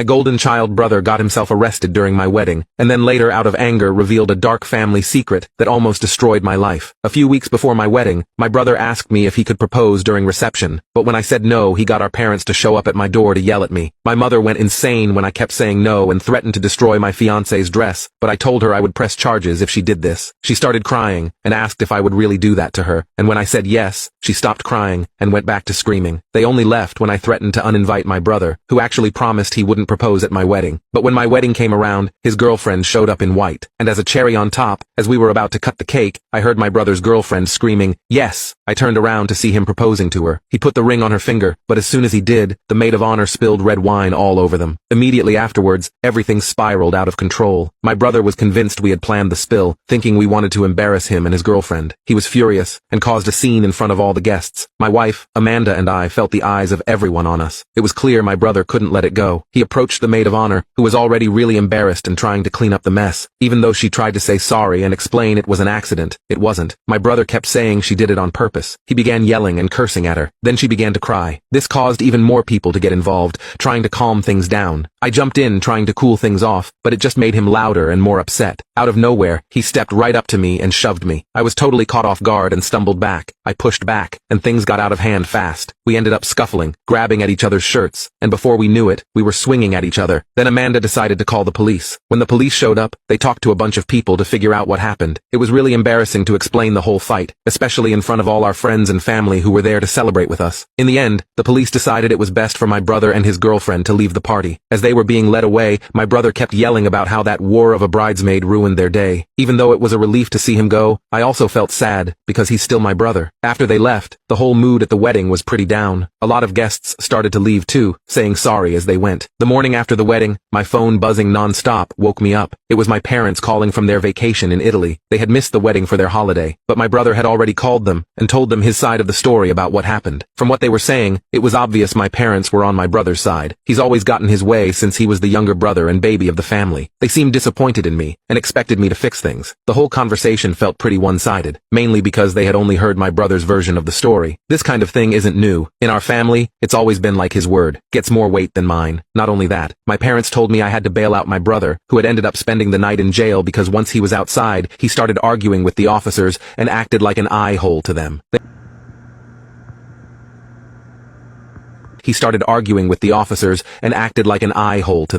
My golden child brother got himself arrested during my wedding, and then later out of anger revealed a dark family secret that almost destroyed my life. A few weeks before my wedding, my brother asked me if he could propose during reception, but when I said no, he got our parents to show up at my door to yell at me. My mother went insane when I kept saying no and threatened to destroy my fiancé's dress, but I told her I would press charges if she did this. She started crying and asked if I would really do that to her, and when I said yes, she stopped crying and went back to screaming. They only left when I threatened to uninvite my brother, who actually promised he wouldn't propose at my wedding. But when my wedding came around, his girlfriend showed up in white, and as a cherry on top, as we were about to cut the cake, I heard my brother's girlfriend screaming, "Yes!" I turned around to see him proposing to her. He put the ring on her finger, but as soon as he did, the maid of honor spilled red wine all over them. Immediately afterwards, everything spiraled out of control. My brother was convinced we had planned the spill, thinking we wanted to embarrass him and his girlfriend. He was furious, and caused a scene in front of all the guests. My wife, Amanda, and I felt the eyes of everyone on us. It was clear my brother couldn't let it go. He approached the maid of honor, who was already really embarrassed and trying to clean up the mess. Even though she tried to say sorry and explain it was an accident, it wasn't. My brother kept saying she did it on purpose. He began yelling and cursing at her. Then she began to cry. This caused even more people to get involved, trying to calm things down. I jumped in trying to cool things off, but it just made him louder and more upset. Out of nowhere, he stepped right up to me and shoved me. I was totally caught off guard and stumbled back. I pushed back, and things got out of hand fast. We ended up scuffling, grabbing at each other's shirts, and before we knew it, we were swinging at each other. Then Amanda decided to call the police. When the police showed up, they talked to a bunch of people to figure out what happened. It was really embarrassing to explain the whole fight, especially in front of all our friends and family who were there to celebrate with us. In the end, the police decided it was best for my brother and his girlfriend to leave the party. As they were being led away, my brother kept yelling about how that war of a bridesmaid ruined their day. Even though it was a relief to see him go, I also felt sad, because he's still my brother. After they left, the whole mood at the wedding was pretty down. A lot of guests started to leave too, saying sorry as they went. The morning after the wedding, my phone buzzing non-stop woke me up. It was my parents calling from their vacation in Italy. They had missed the wedding for their holiday, but my brother had already called them and told them his side of the story about what happened. From what they were saying, it was obvious my parents were on my brother's side. He's always gotten his way since he was the younger brother and baby of the family. They seemed disappointed in me and expected me to fix things. The whole conversation felt pretty one-sided, mainly because they had only heard my brother's version of the story. This kind of thing isn't new. In our family, it's always been like his word gets more weight than mine. Not only that, my parents told me I had to bail out my brother, who had ended up spending the night in jail because once he was outside, he started arguing with the officers and acted like an eye-hole to them. He started arguing with the officers and acted like an eye-hole to them.